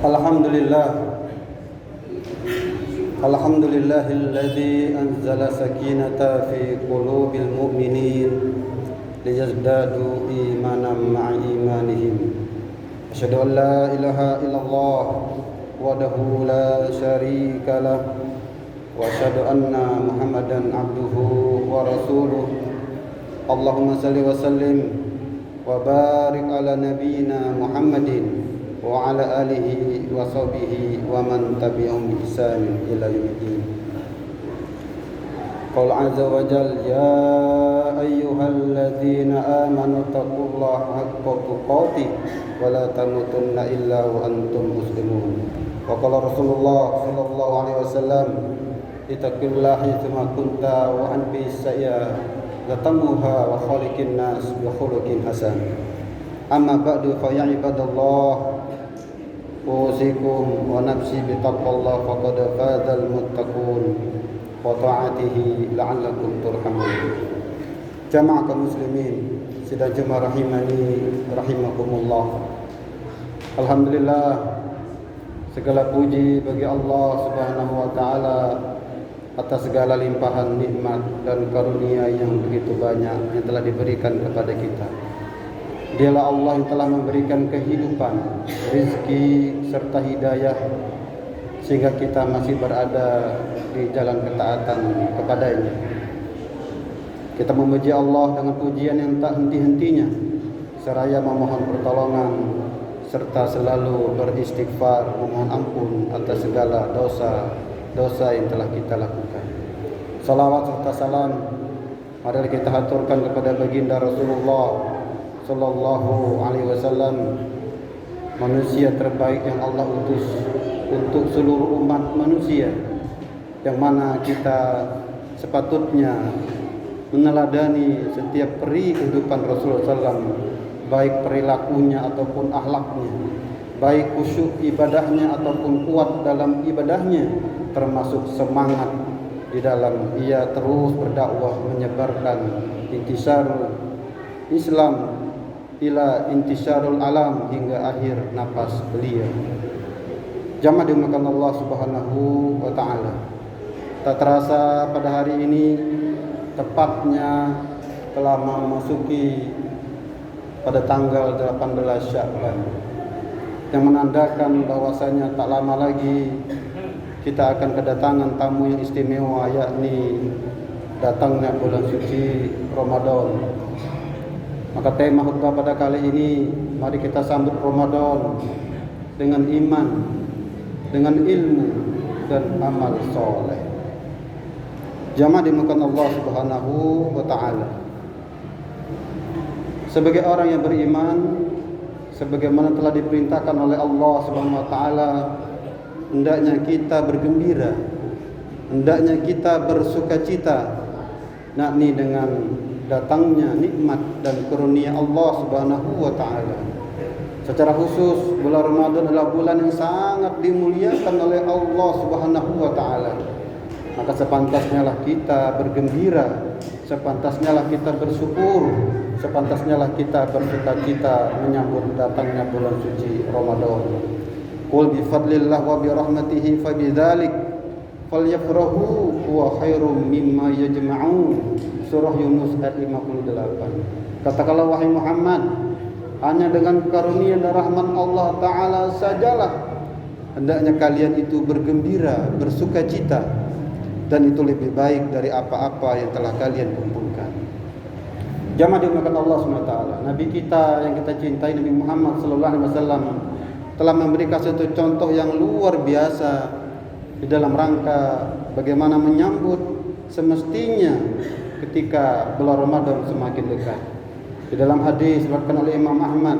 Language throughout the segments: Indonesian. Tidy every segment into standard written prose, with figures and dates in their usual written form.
Alhamdulillah Alhamdulillahilladzi anzala sakinata fi qulubil mu'minin liyazdadu imanan ma'a imanihim. Asyhadu an la ilaha illallah wahdahu la syarika lah wa asyhadu anna Muhammadan abduhu wa rasuluh. Allahumma salli wa sallim wa barik ala nabiyyina Muhammadin wa ala alihi wa sahbihi wa man tabi'ahum bi ihsan ila yaumiddin. Qala azza wa jalla ya ayyuhalladzina amanu taqullaha haqqa tuqatih wa la tamutunna illa wa antum muslimun. Wa qala Rasulullah sallallahu alaihi wasallam ittaqillaha tsumma kunta wa anbi saya latamuha wa khaliqin nas bi khuluqin hasan. Amma ba'du fa ya ibadallah usikum wa nafsi bitaqwallah faqad fazal muttaqun wa ta'atihi la'allakum turhamun. Jamaah kaum muslimin sidang jemaah rahimani rahimakumullah. Alhamdulillah, segala puji bagi Allah Subhanahu wa taala atas segala limpahan nikmat dan karunia yang begitu banyak yang telah diberikan kepada kita. Dialah Allah yang telah memberikan kehidupan, rezeki serta hidayah sehingga kita masih berada di jalan ketaatan kepadanya. Kita memuji Allah dengan pujian yang tak henti-hentinya, seraya memohon pertolongan serta selalu beristighfar, memohon ampun atas segala dosa yang telah kita lakukan. Salawat serta salam marilah kita haturkan kepada baginda Rasulullah sallallahu alaihi wasallam, manusia terbaik yang Allah utus untuk seluruh umat manusia, yang mana kita sepatutnya meneladani setiap peri kehidupan Rasulullah SAW, baik perilakunya ataupun akhlaknya, baik khusyuk ibadahnya ataupun kuat dalam ibadahnya, termasuk semangat di dalam ia terus berdakwah menyebarkan intisar Islam ila intisarul alam hingga akhir nafas beliau. Jamaah dimuliakan Allah Subhanahu wa taala. Tak terasa pada hari ini tepatnya telah memasuki pada tanggal 18 Sya'ban, yang menandakan bahwasanya tak lama lagi kita akan kedatangan tamu yang istimewa, yakni datangnya bulan suci Ramadan. Maka tema khutbah pada kali ini, mari kita sambut Ramadan dengan iman, dengan ilmu dan amal soleh. Jamaah dimuliakan Allah Subhanahu wa taala. Sebagai orang yang beriman, sebagaimana telah diperintahkan oleh Allah Subhanahu wa taala, hendaknya kita bergembira, hendaknya kita bersukacita, yakni dengan datangnya nikmat dan karunia Allah Subhanahu wa taala. Secara khusus bulan Ramadan adalah bulan yang sangat dimuliakan oleh Allah Subhanahu wa taala. Maka sepantasnya lah kita bergembira, sepantasnya lah kita bersyukur, sepantasnya lah kita bersukacita menyambut datangnya bulan suci Ramadan. Qul bi fadlillah wa bi rahmatihi fa bidzalik falyafrahu huwa khairum mimma yajma'un. Surah Yunus ayat 58. Katakanlah wahai Muhammad, hanya dengan karunia dan rahmat Allah Ta'ala sajalah hendaknya kalian itu bergembira, bersukacita, dan itu lebih baik dari apa-apa yang telah kalian kumpulkan. Jamaah dimuliakan Allah SWT, Nabi kita yang kita cintai, Nabi Muhammad SAW, telah memberikan satu contoh yang luar biasa di dalam rangka bagaimana menyambut semestinya ketika bulan Ramadan semakin dekat. Di dalam hadis diriwayatkan oleh Imam Ahmad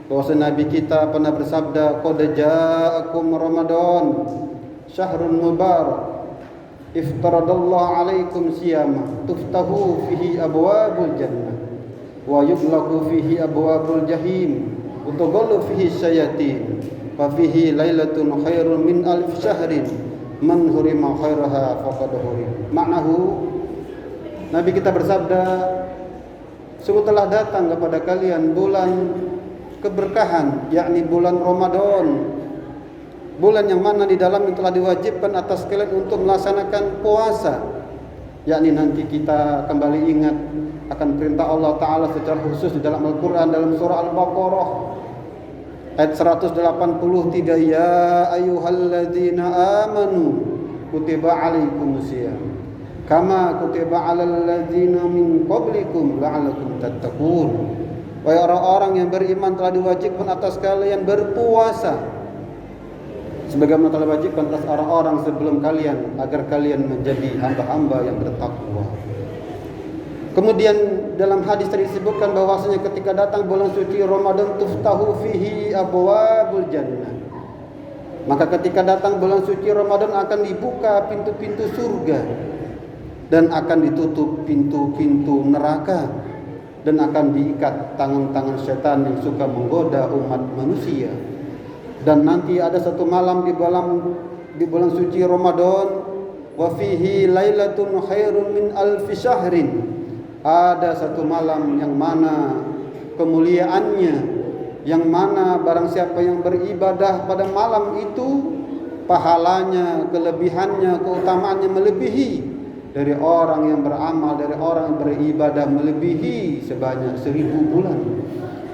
bahwa Nabi kita pernah bersabda, qad ja'akum Ramadan syahrun mubarak iftaradallahu alaikum siyamah tuftahu fihi abwabul jannah wa yughlaqu fihi abwabul jahim wa tughallu fihi syayatin fa fihi lailatun khairun min alf syahrin man hurima khairaha faqad hurim. Maknahu, Nabi kita bersabda, sungguh telah datang kepada kalian bulan keberkahan, yakni bulan Ramadan, bulan yang mana di dalam yang telah diwajibkan atas kalian untuk melaksanakan puasa, yakni nanti kita kembali ingat akan perintah Allah Ta'ala secara khusus di dalam Al-Quran dalam surah Al-Baqarah ayat 183, ya ayyuhalladzina amanu kutiba alaikumusiyam kama kutiba alal ladzina min qablikum la'allakum tattaqun. Wahai orang-orang yang beriman, telah diwajibkan atas kalian berpuasa sebagaimana telah diwajibkan atas orang-orang sebelum kalian, agar kalian menjadi hamba-hamba yang bertakwa. Kemudian dalam hadis tadi disebutkan bahwasanya ketika datang bulan suci Ramadan tuftahu fihi abwabul jannah. Maka ketika datang bulan suci Ramadan akan dibuka pintu-pintu surga dan akan ditutup pintu-pintu neraka, dan akan diikat tangan-tangan setan yang suka menggoda umat manusia. Dan nanti ada satu malam di bulan suci Ramadan, wa fihi lailatun khairun min alfi syahrin. Ada satu malam yang mana kemuliaannya, yang mana barang siapa yang beribadah pada malam itu, pahalanya, kelebihannya, keutamaannya melebihi dari orang yang beramal, dari orang yang beribadah melebihi sebanyak 1000 bulan,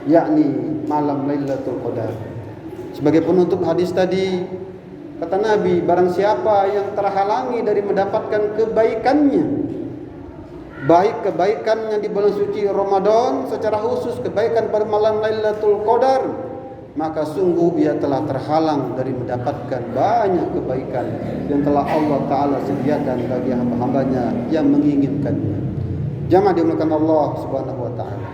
yakni malam Lailatul Qadar. Sebagai penutup hadis tadi, kata Nabi, barang siapa yang terhalangi dari mendapatkan kebaikannya, baik kebaikannya di bulan suci Ramadan, secara khusus kebaikan pada malam Lailatul Qadar, maka sungguh ia telah terhalang dari mendapatkan banyak kebaikan yang telah Allah Ta'ala sediakan bagi hamba-hambanya yang menginginkannya. Jamaah dimuliakan Allah Subhanahu wa Ta'ala.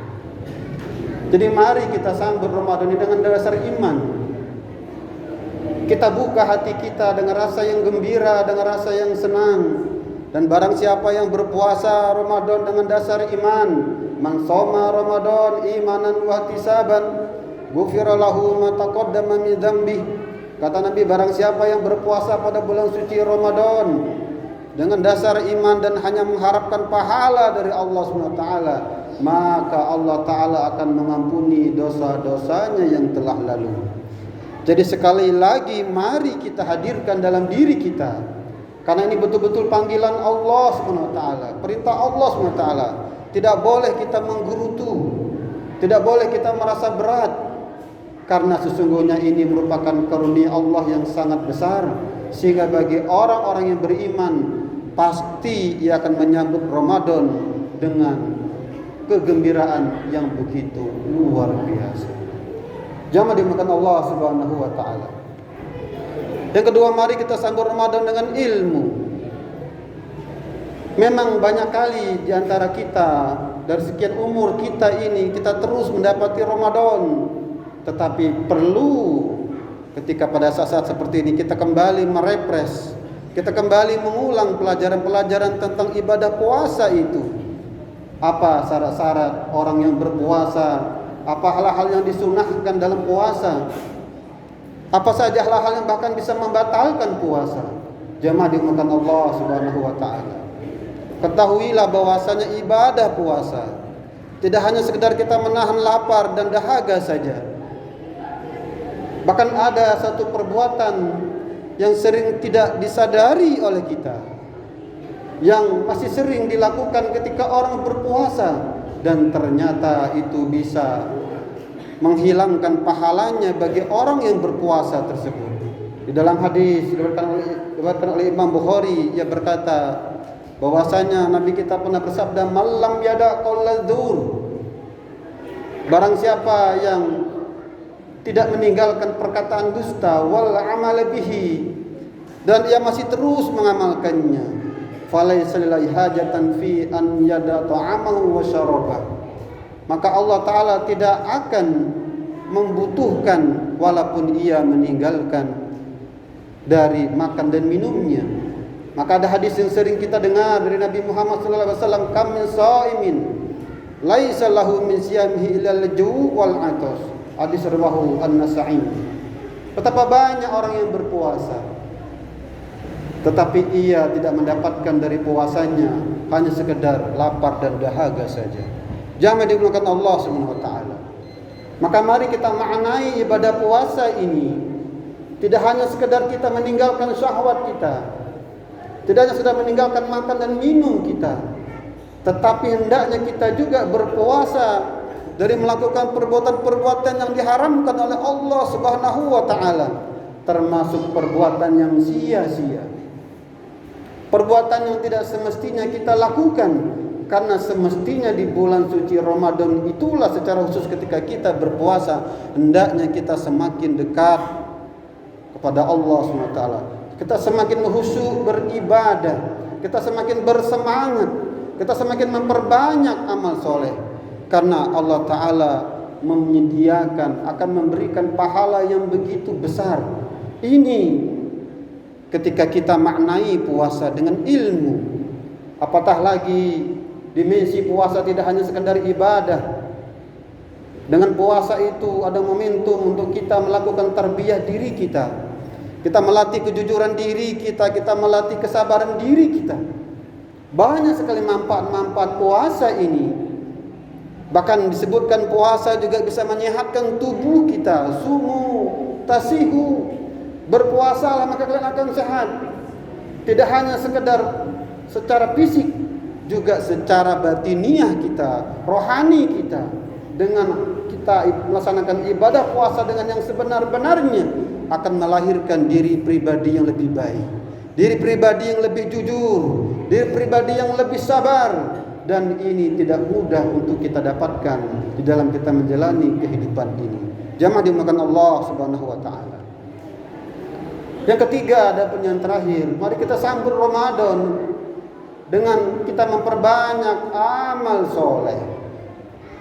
Jadi mari kita sambut Ramadan ini dengan dasar iman. Kita buka hati kita dengan rasa yang gembira, dengan rasa yang senang. Dan barang siapa yang berpuasa Ramadan dengan dasar iman, man shoma Ramadan imanan wa ihtisaban ghufira lahu ma taqaddama min dzambi. Kata Nabi, barang siapa yang berpuasa pada bulan suci Ramadan dengan dasar iman dan hanya mengharapkan pahala dari Allah SWT, maka Allah Ta'ala akan mengampuni dosa-dosanya yang telah lalu. Jadi sekali lagi mari kita hadirkan dalam diri kita, karena ini betul-betul panggilan Allah SWT, perintah Allah SWT. Tidak boleh kita menggerutu, tidak boleh kita merasa berat, karena sesungguhnya ini merupakan karunia Allah yang sangat besar, sehingga bagi orang-orang yang beriman pasti ia akan menyambut Ramadan dengan kegembiraan yang begitu luar biasa. Jamaah dimuliakan Allah Subhanahu wa Ta'ala. Yang kedua, mari kita sambut Ramadan dengan ilmu. Memang banyak kali di antara kita, dari sekian umur kita ini, kita terus mendapati Ramadan. Tetapi perlu ketika pada saat-saat seperti ini kita kembali merefresh, kita kembali mengulang pelajaran-pelajaran tentang ibadah puasa itu. Apa syarat-syarat orang yang berpuasa? Apa hal-hal yang disunahkan dalam puasa? Apa saja hal-hal yang bahkan bisa membatalkan puasa? Jamaah dimuliakan Allah Subhanahu wa Ta'ala. Ketahuilah bahwasanya ibadah puasa tidak hanya sekedar kita menahan lapar dan dahaga saja. Bahkan ada satu perbuatan yang sering tidak disadari oleh kita, yang masih sering dilakukan ketika orang berpuasa, dan ternyata itu bisa menghilangkan pahalanya bagi orang yang berpuasa tersebut. Di dalam hadis diriwayatkan oleh Imam Bukhari, ia berkata bahwasanya Nabi kita pernah bersabda, "Malam yada qaulaz zur." Barang siapa yang tidak meninggalkan perkataan dusta, wal amal bihi, dan ia masih terus mengamalkannya, falaysa lillahi hajatan fi an yada ta'amahu wa syarabah, maka Allah Ta'ala tidak akan membutuhkan walaupun ia meninggalkan dari makan dan minumnya. Maka ada hadis yang sering kita dengar dari Nabi Muhammad SAW, kam min shaimin laisa lahu min siyamihi illa al-ju' wal 'atas. Hadis riwayahu An-Nasa'i. Betapa banyak orang yang berpuasa, tetapi ia tidak mendapatkan dari puasanya hanya sekedar lapar dan dahaga saja. Jamaah dimuliakan Allah Subhanahu wa Ta'ala. Maka mari kita maknai ibadah puasa ini Tidak hanya sekedar kita meninggalkan syahwat kita, tidak hanya sekedar meninggalkan makan dan minum kita, tetapi hendaknya kita juga berpuasa dari melakukan perbuatan-perbuatan yang diharamkan oleh Allah Subhanahu wa taala, termasuk perbuatan yang sia-sia. Perbuatan yang tidak semestinya kita lakukan, karena semestinya di bulan suci Ramadan itulah secara khusus ketika kita berpuasa hendaknya kita semakin dekat kepada Allah SWT. Kita semakin khusyuk beribadah, kita semakin bersemangat, kita semakin memperbanyak amal soleh, karena Allah Ta'ala menyediakan, akan memberikan pahala yang begitu besar. Ini ketika kita maknai puasa dengan ilmu. Apatah lagi dimensi puasa tidak hanya sekedar ibadah. Dengan puasa itu ada momentum untuk kita melakukan tarbiyah diri kita. Kita melatih kejujuran diri kita, kita melatih kesabaran diri kita. Banyak sekali manfaat-manfaat puasa ini. Bahkan disebutkan puasa juga bisa menyehatkan tubuh kita. Sumu, tasihu. Berpuasalah maka kalian akan sehat. Tidak hanya sekedar secara fisik, juga secara batiniah kita, rohani kita. Dengan kita melaksanakan ibadah puasa dengan yang sebenar-benarnya, akan melahirkan diri pribadi yang lebih baik, diri pribadi yang lebih jujur, diri pribadi yang lebih sabar. Dan ini tidak mudah untuk kita dapatkan di dalam kita menjalani kehidupan ini. Jamaah dimuliakan Allah Subhanahu wa taala. Yang ketiga, ada yang terakhir, mari kita sambut Ramadan dengan kita memperbanyak amal soleh.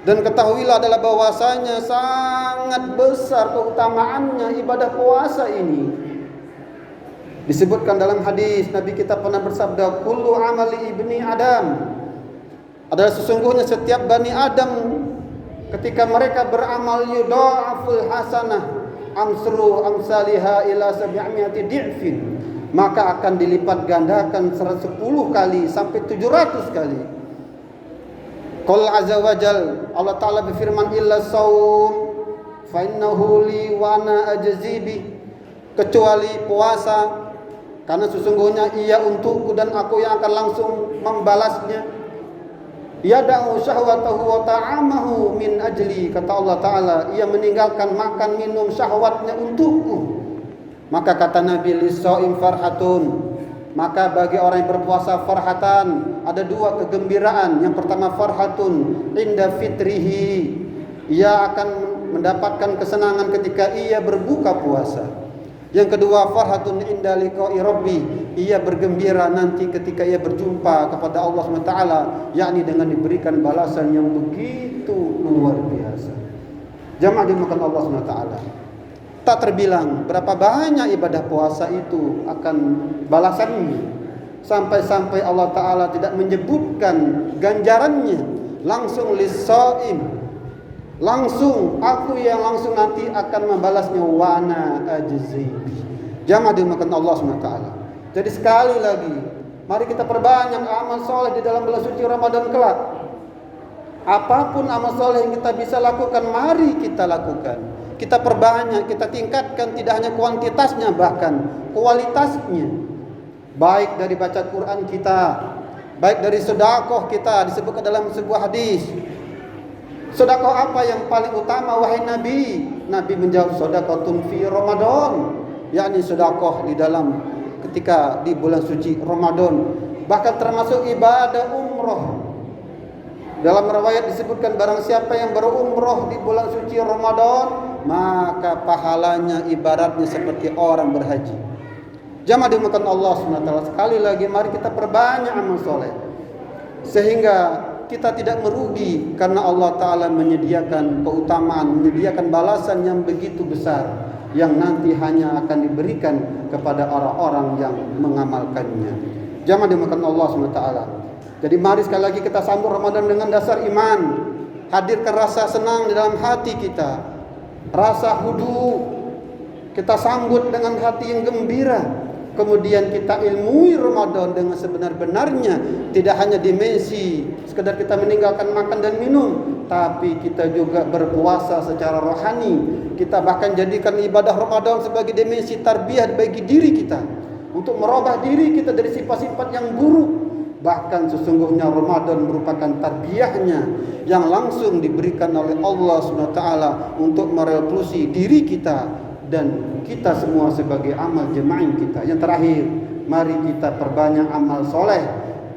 Dan ketahuilah adalah bahwasanya sangat besar keutamaannya ibadah puasa ini. Disebutkan dalam hadis, Nabi kita pernah bersabda, kullu amali ibni Adam, adalah sesungguhnya setiap Bani Adam ketika mereka beramal yudha'aful hasanah amsru amsaliha ila 700 di'fin, maka akan dilipat gandakan 10 kali sampai 700 kali. Qul azza wajal, Allah Ta'ala berfirman, illa saum fa innahu li wa ana ajzi bi, kecuali puasa, karena sesungguhnya ia untukku dan aku yang akan langsung membalasnya. Yada'u syahwatahu wa ta'amahu min ajli, kata Allah Ta'ala, ia meninggalkan makan minum syahwatnya untukku. Maka kata Nabi, lis-shaim farhatun, maka bagi orang yang berpuasa farhatan, ada dua kegembiraan. Yang pertama farhatun inda fitrihi, ia akan mendapatkan kesenangan ketika ia berbuka puasa. Yang kedua farhatun inda liqa'i rabbi, ia bergembira nanti ketika ia berjumpa kepada Allah SWT, yakni dengan diberikan balasan yang begitu luar biasa. Jamaah dimuliakan Allah SWT, tak terbilang berapa banyak ibadah puasa itu akan balasannya, sampai-sampai Allah Ta'ala tidak menyebutkan ganjarannya, langsung lis-shaim, langsung aku yang langsung nanti akan membalasnya, wana ajzi. Jamaah dimuliakan Allah SWT. Jadi sekali lagi, mari kita perbanyak amal soleh di dalam bulan suci Ramadan kelak. Apapun amal soleh yang kita bisa lakukan, mari kita lakukan. Kita perbanyak, kita tingkatkan, tidak hanya kuantitasnya, bahkan kualitasnya. Baik dari baca Quran kita, baik dari sedekah kita. Disebutkan dalam sebuah hadis, sedekah apa yang paling utama wahai Nabi? Nabi menjawab, sedekatun fi Ramadan, yakni sedekah di dalam ketika di bulan suci Ramadan. Bahkan termasuk ibadah umroh. Dalam riwayat disebutkan, barang siapa yang berumroh di bulan suci Ramadan, maka pahalanya ibaratnya seperti orang berhaji. Jamaah dimuliakan Allah SWT. Sekali lagi, mari kita perbanyak amal soleh, sehingga kita tidak merugi, karena Allah Ta'ala menyediakan keutamaan, menyediakan balasan yang begitu besar, yang nanti hanya akan diberikan kepada orang-orang yang mengamalkannya. Jamaah dimuliakan Allah SWT. Jadi mari sekali lagi kita sambut Ramadan dengan dasar iman. Hadirkan rasa senang di dalam hati kita, rasa hudu. Kita sambut dengan hati yang gembira. kemudian kita ilmui Ramadan dengan sebenar-benarnya, tidak hanya dimensi sekedar kita meninggalkan makan dan minum, tapi kita juga berpuasa secara rohani. Kita bahkan jadikan ibadah Ramadan sebagai dimensi tarbiyah bagi diri kita, untuk merubah diri kita dari sifat-sifat yang buruk. Bahkan sesungguhnya Ramadan merupakan tarbiyahnya yang langsung diberikan oleh Allah SWT untuk merevolusi diri kita dan kita semua sebagai amal jemaah kita. Yang terakhir, mari kita perbanyak amal soleh.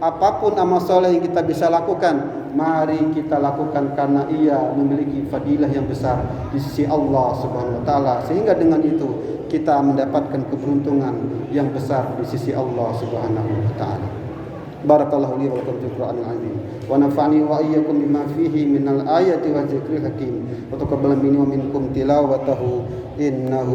Apapun amal soleh yang kita bisa lakukan, mari kita lakukan karena ia memiliki fadilah yang besar di sisi Allah Subhanahu wa taala, sehingga dengan itu kita mendapatkan keberuntungan yang besar di sisi Allah Subhanahu wa taala. Barakallahu li wa lakum fil Qur'anil azim wa nafa'ani wa iyyakum bima fihi minal ayati wa dzikril hakim wa taqabbal minni wa minkum tilawatahu innahu